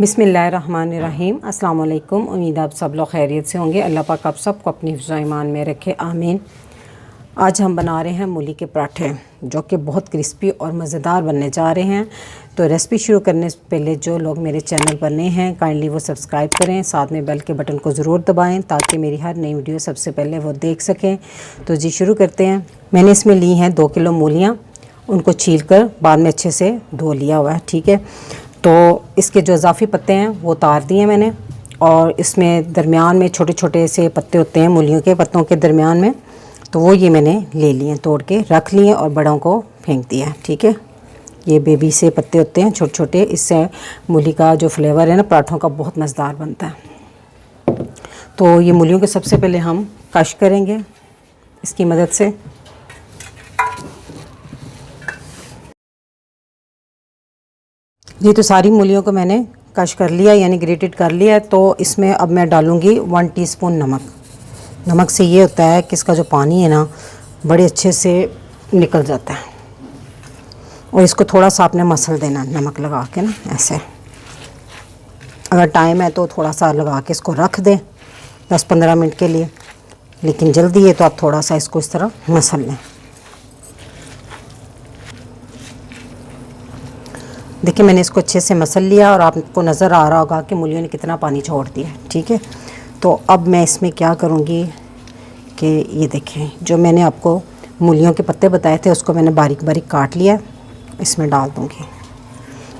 बिस्मिल्लाहिर्रहमानिर्रहीम। अस्सलाम वालेकुम। उम्मीद आप सब लोग खैरियत से होंगे। अल्लाह पाक आप सबको अपनी हिफ्ज़ ईमान में रखे, आमीन। आज हम बना रहे हैं मूली के पराठे जो कि बहुत क्रिस्पी और मज़ेदार बनने जा रहे हैं। तो रेसिपी शुरू करने से पहले जो लोग मेरे चैनल पर नए हैं काइंडली वो सब्सक्राइब करें, साथ में बेल के बटन को ज़रूर दबाएं ताकि मेरी हर नई वीडियो सबसे पहले वो देख सकें। तो जी शुरू करते हैं। मैंने इसमें ली हैं 2 किलो मूलियाँ, उनको छील कर बाद में अच्छे से धो लिया हुआ है, ठीक है। तो इसके जो इजाफ़ी पत्ते हैं वो उतार दिए मैंने, और इसमें दरमियान में छोटे छोटे से पत्ते होते हैं मूलियों के पत्तों के दरमियान में, तो वो ये मैंने ले लिए, तोड़ के रख लिए और बड़ों को फेंक दिया, ठीक है। ये बेबी से पत्ते होते हैं छोटे छोटे, इससे मूली का जो फ्लेवर है ना पराठों का बहुत मज़ेदार बनता है। तो ये मूलियों के सबसे पहले हम कश करेंगे इसकी मदद से। जी तो सारी मूलियों को मैंने कश कर लिया, यानी ग्रेटेड कर लिया है। तो इसमें अब मैं डालूँगी 1 टीस्पून नमक। नमक से ये होता है कि इसका जो पानी है ना बड़े अच्छे से निकल जाता है, और इसको थोड़ा सा आपने मसल देना नमक लगा के ना, ऐसे। अगर टाइम है तो थोड़ा सा लगा के इसको रख दें 10-15 मिनट के लिए, लेकिन जल्दी है तो आप थोड़ा सा इसको इस तरह मसल लें। देखिए मैंने इसको अच्छे से मसल लिया और आपको नज़र आ रहा होगा कि मूलियों ने कितना पानी छोड़ दिया है, ठीक है। तो अब मैं इसमें क्या करूँगी कि ये देखें, जो मैंने आपको मूलियों के पत्ते बताए थे उसको मैंने बारीक बारीक काट लिया, इसमें डाल दूँगी।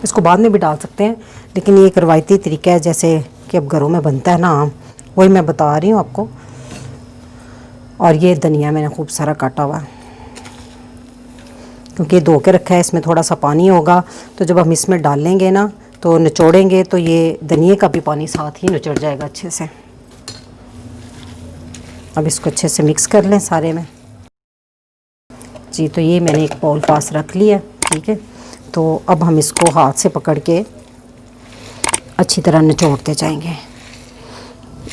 इसको बाद में भी डाल सकते हैं, लेकिन ये एक रवायती तरीका है जैसे कि अब घरों में बनता है ना आम, वही मैं बता रही हूँ आपको। और ये धनिया मैंने खूब सारा काटा हुआ है, क्योंकि धो के रखा है, इसमें थोड़ा सा पानी होगा, तो जब हम इसमें डालेंगे ना तो निचोड़ेंगे तो ये धनिए का भी पानी साथ ही निचोड़ जाएगा अच्छे से। अब इसको अच्छे से मिक्स कर लें सारे में। जी तो ये मैंने एक बाउल पास रख लिया, ठीक है। तो अब हम इसको हाथ से पकड़ के अच्छी तरह निचोड़ते जाएंगे।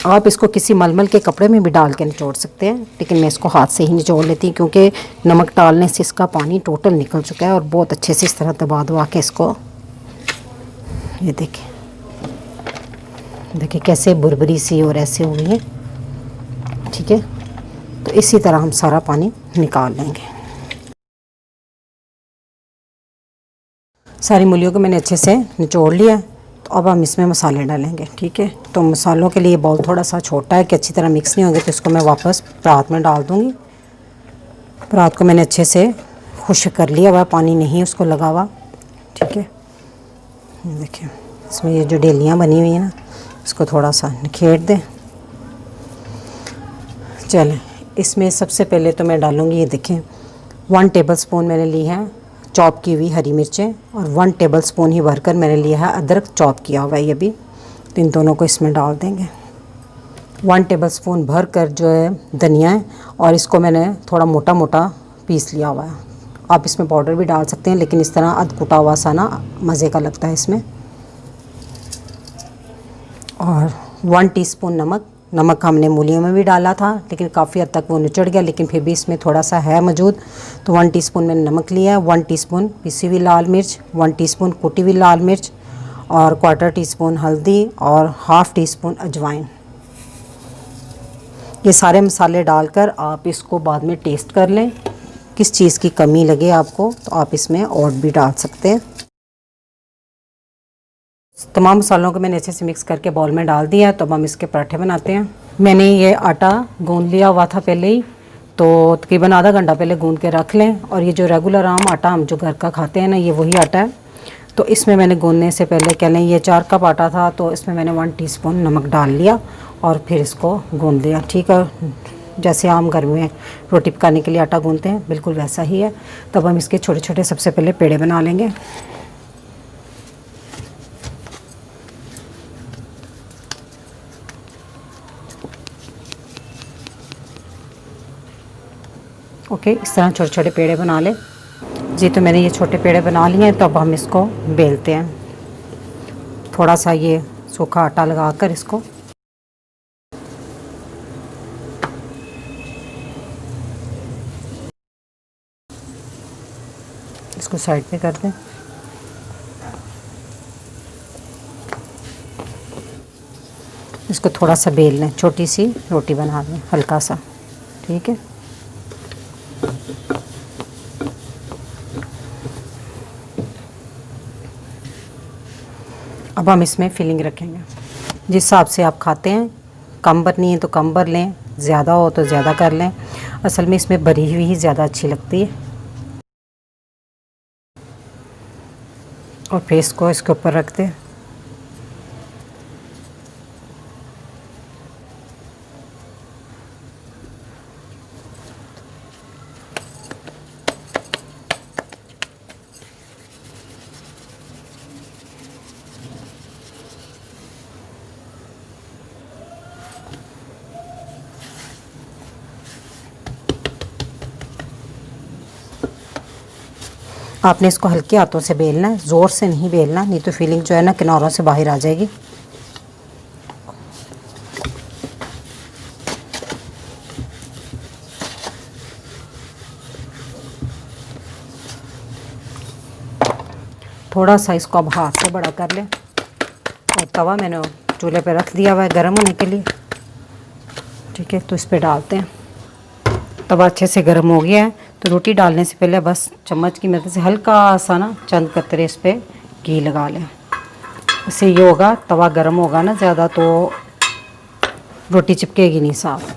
आप इसको किसी मलमल के कपड़े में भी डाल के निचोड़ सकते हैं, लेकिन मैं इसको हाथ से ही निचोड़ लेती हूँ क्योंकि नमक डालने से इसका पानी टोटल निकल चुका है। और बहुत अच्छे से इस तरह दबा दबा के इसको, ये देखिए कैसे बुरबरी सी और ऐसे हुई है, ठीक है। तो इसी तरह हम सारा पानी निकाल लेंगे। सारी मूलियों को मैंने अच्छे से निचोड़ लिया। तो अब हम इसमें मसाले डालेंगे, ठीक है। तो मसालों के लिए बाउल थोड़ा सा छोटा है कि अच्छी तरह मिक्स नहीं होंगे, तो इसको मैं वापस परात में डाल दूँगी। परात को मैंने अच्छे से खुश्क कर लिया हुआ, पानी नहीं उसको लगा हुआ, ठीक है। देखिए इसमें ये जो डेलियाँ बनी हुई हैं ना, इसको थोड़ा सा निखेर दें। चलें, इसमें सबसे पहले तो मैं डालूँगी, ये देखें 1 टेबलस्पून मैंने ली है चॉप की हुई हरी मिर्चें, और 1 टेबलस्पून ही भरकर मैंने लिया है अदरक चॉप किया हुआ है ये भी। तो इन दोनों को इसमें डाल देंगे। 1 टेबलस्पून भर कर जो है धनिया है, और इसको मैंने थोड़ा मोटा मोटा पीस लिया हुआ है। आप इसमें पाउडर भी डाल सकते हैं, लेकिन इस तरह अधकुटा हुआ सा ना मज़े का लगता है इसमें। और 1 टीस्पून नमक। नमक हमने मूलियों में भी डाला था, लेकिन काफ़ी हद तक वो निचड़ गया, लेकिन फिर भी इसमें थोड़ा सा है मौजूद। तो 1 टीस्पून मैंने नमक लिया है। 1 टीस्पून पिसी हुई लाल मिर्च, 1 टीस्पून कुटी हुई लाल मिर्च, और 1/4 टीस्पून हल्दी, और 1/2 टीस्पून अजवाइन। ये सारे मसाले डालकर आप इसको बाद में टेस्ट कर लें, किस चीज़ की कमी लगे आपको तो आप इसमें और भी डाल सकते हैं। तमाम मसालों को मैंने अच्छे से मिक्स करके बाउल में डाल दिया। तो अब हम इसके पराठे बनाते हैं। मैंने ये आटा गूंद लिया हुआ था पहले ही, तो तकरीबन आधा घंटा पहले गूंद के रख लें। और ये जो रेगुलर आम आटा हम जो घर का खाते हैं ना, ये वही आटा है। तो इसमें मैंने गूंदने से पहले कह लें ये 4 कप आटा था, तो इसमें मैंने 1 टीस्पून नमक डाल लिया और फिर इसको गूंद लिया, ठीक है। जैसे आम घर में रोटी पकाने के लिए आटा गूंदते हैं बिल्कुल वैसा ही है। तब हम इसके छोटे छोटे सबसे पहले पेड़े बना लेंगे। ओके, इस तरह छोटे छोटे पेड़े बना लें। जी तो मैंने ये छोटे पेड़े बना लिए हैं। तो अब हम इसको बेलते हैं। थोड़ा सा ये सूखा आटा लगाकर इसको साइड पे कर दें। इसको थोड़ा सा बेल लें, छोटी सी रोटी बना लें हल्का सा, ठीक है। अब हम इसमें फिलिंग रखेंगे जिस हिसाब से आप खाते हैं। कम भरनी है तो कम भर लें, ज़्यादा हो तो ज़्यादा कर लें। असल में इसमें भरी हुई ही ज़्यादा अच्छी लगती है। और फिर इसको इसके ऊपर रख दें। आपने इसको हल्के हाथों से बेलना है, ज़ोर से नहीं बेलना, नहीं तो फीलिंग जो है ना किनारों से बाहर आ जाएगी। थोड़ा सा इसको अब हाथ से बड़ा कर लें। और तवा मैंने चूल्हे पे रख दिया हुआ है गर्म होने के लिए, ठीक है। तो इस पे डालते हैं। तवा अच्छे से गर्म हो गया है, तो रोटी डालने से पहले बस चम्मच की मदद से हल्का सा ना चंद कतरे इस पे घी लगा लें। इससे ये होगा, तवा गर्म होगा ना ज़्यादा तो रोटी चिपकेगी नहीं साफ।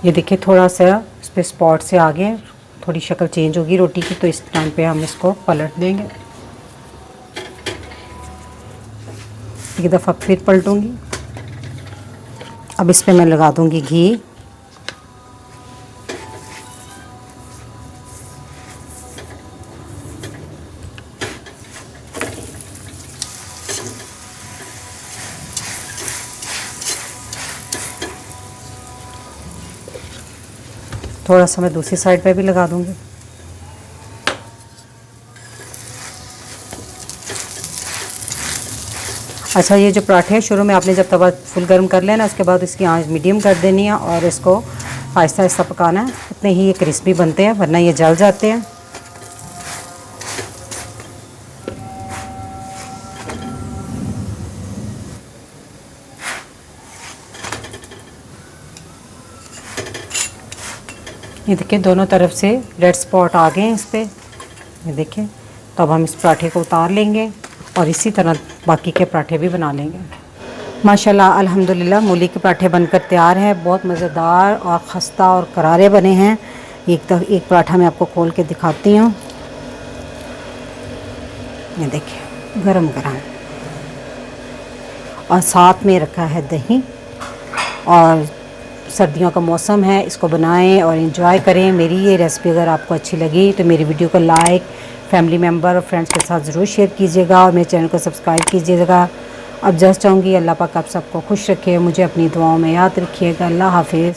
ये देखिए थोड़ा सा इस पर स्पॉट से आगे थोड़ी शक्ल चेंज होगी रोटी की, तो इस टाइम पे हम इसको पलट देंगे। एक दफ़ा फिर पलटूंगी। अब इस पे मैं लगा दूंगी घी। थोड़ा सा मैं दूसरी साइड पे भी लगा दूंगी। अच्छा, ये जो पराठे हैं शुरू में आपने जब तवा फुल गर्म कर लेना, उसके बाद इसकी आंच मीडियम कर देनी है और इसको आहिस्ता आहिस्ता पकाना है। इतने ही ये क्रिस्पी बनते हैं, वरना ये जल जाते हैं। ये देखिए दोनों तरफ से रेड स्पॉट आ गए हैं इस पर, ये देखिए। तो अब हम इस पराठे को उतार लेंगे और इसी तरह बाकी के पराठे भी बना लेंगे। माशाल्लाह अल्हम्दुलिल्लाह मूली के पराठे बनकर तैयार हैं। बहुत मज़ेदार और खस्ता और करारे बने हैं। एक पराठा मैं आपको खोल के दिखाती हूँ। ये देखिए गरम गरम, और साथ में रखा है दही। और सर्दियों का मौसम है, इसको बनाएं और इन्जॉय करें। मेरी ये रेसिपी अगर आपको अच्छी लगी तो मेरी वीडियो को लाइक, फैमिली मेम्बर और फ्रेंड्स के साथ ज़रूर शेयर कीजिएगा और मेरे चैनल को सब्सक्राइब कीजिएगा। अब जस्ट चाहूँगी अल्लाह पाक आप सबको खुश रखे, मुझे अपनी दुआओं में याद रखिएगा। अल्लाह हाफिज़।